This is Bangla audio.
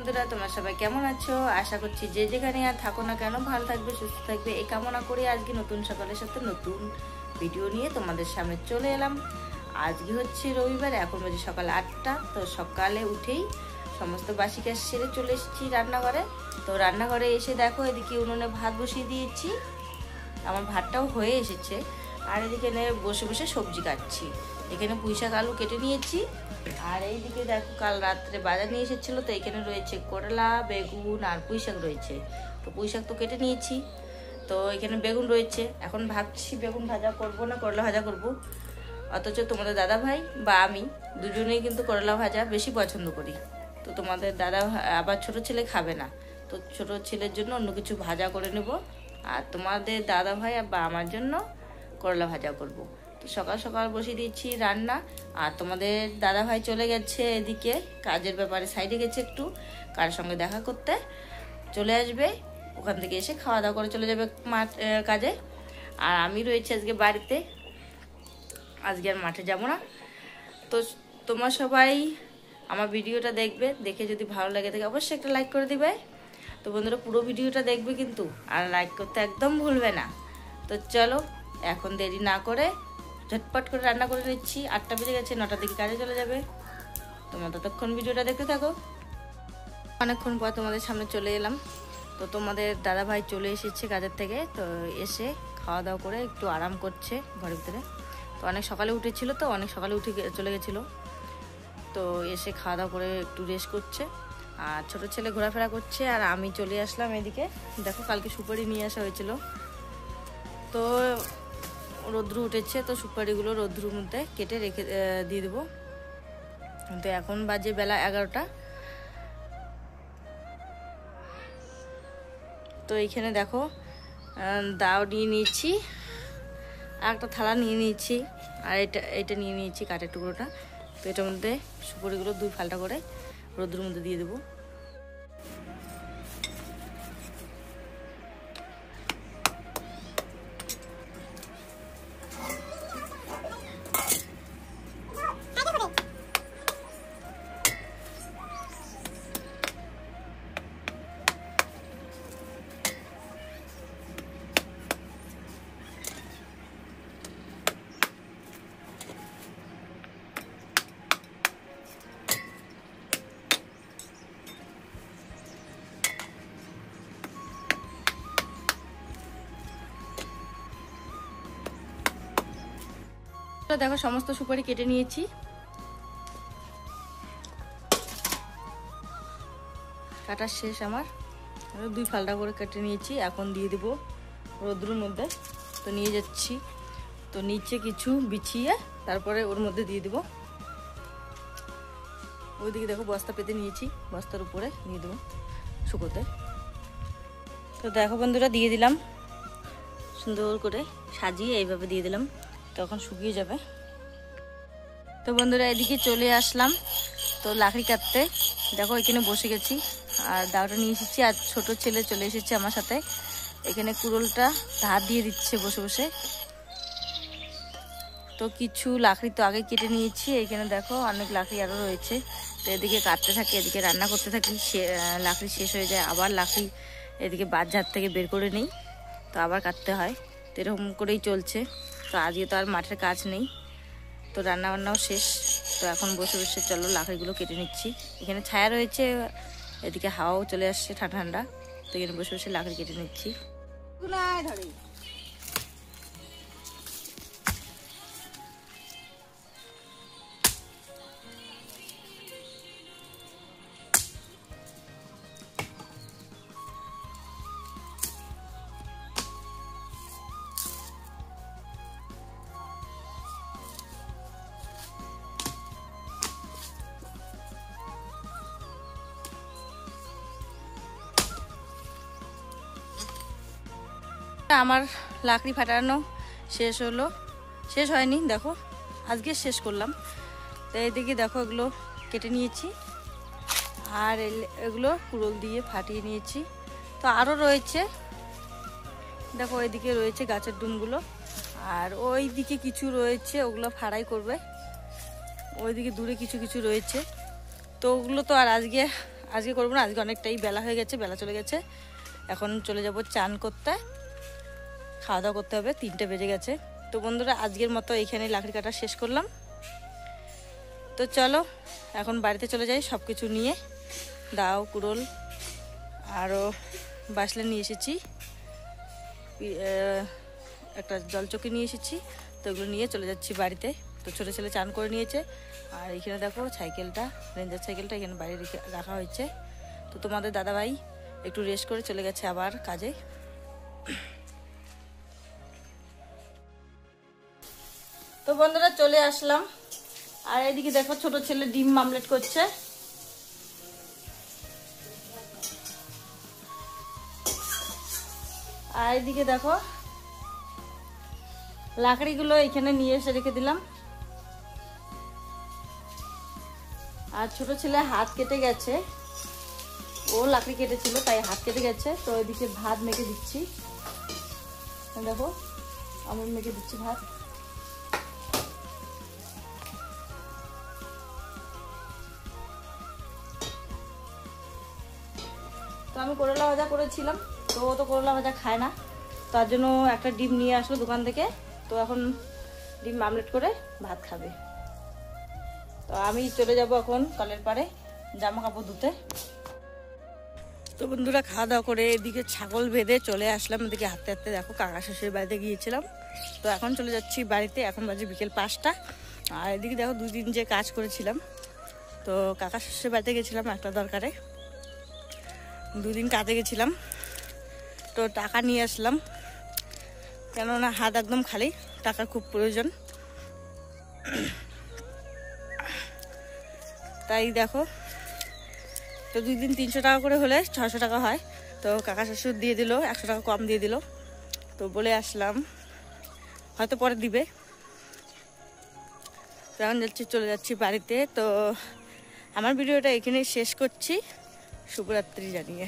বন্ধুরা, তোমরা সবাই কেমন আছো? আশা করছি যে যেখানে আর থাকো না কেন ভালো থাকবে, সুস্থ থাকবে এই কামনা করে আজকে নতুন সকালের সাথে নতুন ভিডিও নিয়ে তোমাদের সামনে চলে এলাম। আজকে হচ্ছে রবিবার, এখন বাজে সকাল 8টা। তো সকালে উঠেই সমস্ত বাসি কাজ সেরে চলে এসেছি রান্নাঘরে। তো রান্নাঘরে এসে দেখো এদিকে উনুনে ভাত বসিয়ে দিয়েছি, আমার ভাতটাও হয়ে এসেছে। আর এদিকে বসে বসে সবজি কাটছি। এখানে পুঁইশাক আলু কেটে নিয়েছি। আর এইদিকে দেখো কাল রাত্রে বাজার নিয়ে এসেছিলো, তো এখানে রয়েছে করলা, বেগুন আর পুঁইশাক রয়েছে। তো পুঁইশাক তো কেটে নিয়েছি, তো এখানে বেগুন রয়েছে। এখন ভাবছি বেগুন ভাজা করব না করলা ভাজা করব। অথচ তোমাদের দাদা ভাই বা আমি দুজনেই কিন্তু করলা ভাজা বেশি পছন্দ করি। তো তোমাদের দাদা আবার ছোট ছেলে খাবে না, তো ছোট ছেলের জন্য অন্য কিছু ভাজা করে নেব। আর তোমাদের দাদা ভাই বা আমার জন্য করলা ভাজা করব। তো সকাল সকাল বসিয়ে দিচ্ছি রান্না। আর তোমাদের দাদা ভাই চলে গেছে এদিকে কাজের ব্যাপারে, সাইডে গেছে একটু কার সঙ্গে দেখা করতে, চলে আসবে। ওখান থেকে এসে খাওয়া দাওয়া করে চলে যাবে মাঠ কাজে। আর আমি রয়েছি আজকে বাড়িতে, আজকে আর মাঠে যাব না। তো তোমরা সবাই আমার ভিডিওটা দেখবে, দেখে যদি ভালো লাগে থাকে অবশ্যই একটা লাইক করে দিবে। তো বন্ধুরা পুরো ভিডিওটা দেখবে কিন্তু, আর লাইক করতে একদম ভুলবে না। তো চলো এখন দেরি না করে ঝটপট করে রান্না করে নিচ্ছি। 8টা বেজে গেছে, 9টার দিকে কাজে চলে যাবে। তোমরা ততক্ষণ ভিডিওটা দেখতে থাকো। অনেকক্ষণ পর তোমাদের সামনে চলে এলাম। তো তোমাদের দাদা ভাই চলে এসেছে কাজের থেকে, তো এসে খাওয়া দাওয়া করে একটু আরাম করছে ঘরের ভিতরে। তো অনেক সকালে উঠেছিল, তো অনেক সকালে উঠে চলে গেছিলো। তো এসে খাওয়া দাওয়া করে একটু রেস্ট করছে। আর ছোটো ছেলে ঘোরাফেরা করছে। আর আমি চলে আসলাম এদিকে। দেখো কালকে সুপারি নিয়ে আসা হয়েছিল, তো রোদ্রু উঠেছে, তো সুপারিগুলো রোদ্রুর মধ্যে কেটে রেখে দিয়ে দেবো। তো এখন বাজে বেলা 11টা। তো এইখানে দেখো দাও নিয়ে নিয়েছি, আর একটা থালা নিয়ে নিয়েছি, আর এটা নিয়ে নিয়েছি কাঠের টুকরোটা। তো এটার মধ্যে সুপারিগুলো 2 ফালটা করে রোদ্রুর মধ্যে দিয়ে দেবো। দেখো সমস্ত সুপারি কেটে নিয়েছি। কাটার শেষ আমার, 2 ফালটা করে কেটে নিয়েছি। এখন দিয়ে দেবো রোদ্রুর মধ্যে। তো নিয়ে যাচ্ছি, তো নিচে কিছু বিছিয়ে তারপরে ওর মধ্যে দিয়ে দেবো। ওইদিকে দেখো বস্তা পেতে নিয়েছি, বস্তার উপরে দিয়ে দেবো শুকোতে। তো দেখো বন্ধুরা দিয়ে দিলাম, সুন্দর করে সাজিয়ে এইভাবে দিয়ে দিলাম, তখন শুকিয়ে যাবে। তো বন্ধুরা এদিকে চলে আসলাম তো লাকড়ি কাটতে। দেখো এখানে বসে গেছি আর দাওটা নিয়ে এসেছি। আর ছোট ছেলে চলে এসেছে আমার সাথে। এখানে কুড়োলটা ধার দিয়ে দিচ্ছে বসে বসে। তো কিছু লাকড়ি তো আগে কেটে নিয়েছি। এখানে দেখো অনেক লাকড়ি আরও রয়েছে। তো এদিকে কাটতে থাকি, এদিকে রান্না করতে থাকি। লাকড়ি শেষ হয়ে যায়, আবার লাকড়ি এদিকে বাজার থেকে বের করে নিই, তো আবার কাটতে হয়। তো এরকম করেই চলছে। তো আজকে তো আর মাঠের কাজ নেই, তো রান্না বান্নাও শেষ। তো এখন বসে বসে চলো লাকড়িগুলো কেটে নিচ্ছি। এখানে ছায়া রয়েছে, এদিকে হাওয়াও চলে আসছে ঠান্ডা ঠান্ডা। তো এখানে বসে বসে লাকড়ি কেটে নিচ্ছি। আমার লাকড়ি ফাটানো শেষ হলো, শেষ হয়নি, দেখো আজকে শেষ করলাম। তো এইদিকে দেখো এগুলো কেটে নিয়েছি, আর এগুলো কুড়োল দিয়ে ফাটিয়ে নিয়েছি। তো আরও রয়েছে, দেখো এইদিকে রয়েছে গাছের ডুমগুলো, আর ওই দিকে কিছু রয়েছে, ওগুলো ফাড়াই করবে। ওইদিকে দূরে কিছু কিছু রয়েছে, তো ওগুলো তো আর আজকে আজকে করবো না, আজকে অনেকটাই বেলা হয়ে গেছে, বেলা চলে গেছে। এখন চলে যাব চান করতে, খাওয়া দাওয়া করতে হবে, 3টে বেজে গেছে। তো বন্ধুরা আজকের মতো এইখানে লাকড়ি কাটা শেষ করলাম। তো চলো এখন বাড়িতে চলে যাই, সব কিছু নিয়ে, দাও কুড়োল আরও বাসলে নিয়ে এসেছি, একটা জলচকি নিয়ে এসেছি। তো ওগুলো নিয়ে চলে যাচ্ছি বাড়িতে। তো ছোটো ছেলে চান করে নিয়েছে, আর এখানে দেখো সাইকেলটা, রেঞ্জার সাইকেলটা এখানে বাইরে রাখা হয়েছে। তো তোমাদের দাদাভাই একটু রেস্ট করে চলে গেছে আবার কাজে। তো বন্ধুরা চলে আসলাম, আর এদিকে দেখো ছোট ছেলে ডিম আমলেট করছে। আর এদিকে দেখো লাকড়িগুলো এখানে নিয়ে এসে রেখে দিলাম। আর ছোট ছেলে হাত কেটে গেছে, ও লাকড়ি কেটেছিল তাই হাত কেটে গেছে। তো এদিকে ভাত মেখে দিচ্ছি, দেখো আমি মেখে দিচ্ছি ভাত। তো আমি করলা ভাজা করেছিলাম, তো ও তো করলা ভাজা খায় না, তার জন্য একটা ডিম নিয়ে আসলো দোকান থেকে। তো এখন ডিম আমলেট করে ভাত খাবে। তো আমি চলে যাব এখন কলের পাড়ে জামা কাপড় ধুতে। তো বন্ধুরা খাওয়া দাওয়া করে এদিকে ছাগল বেঁধে চলে আসলাম। এদিকে হাঁটতে হাঁটতে দেখো কাকা শ্বশুরের বাড়িতে গিয়েছিলাম। তো এখন চলে যাচ্ছি বাড়িতে, এখন বাজে বিকেল 5টা। আর এদিকে দেখো 2 দিন যে কাজ করেছিলাম, তো কাকা শ্বশুরের বাড়িতে গেছিলাম একটা দরকারে, 2 দিন কাজে গেছিলাম। তো টাকা নিয়ে আসলাম, কেননা হাত একদম খালি, টাকার খুব প্রয়োজন। তাই দেখো, তো 2 দিন 300 টাকা করে হলে 600 টাকা হয়। তো কাকা শ্বশুর দিয়ে দিল, 100 টাকা কম দিয়ে দিল। তো বলে আসলাম হয়তো পরে দিবে। তো এখন চলে যাচ্ছি বাড়িতে। তো আমার ভিডিওটা এখানেই শেষ করছি, শুভরাত্রি জানিয়ে।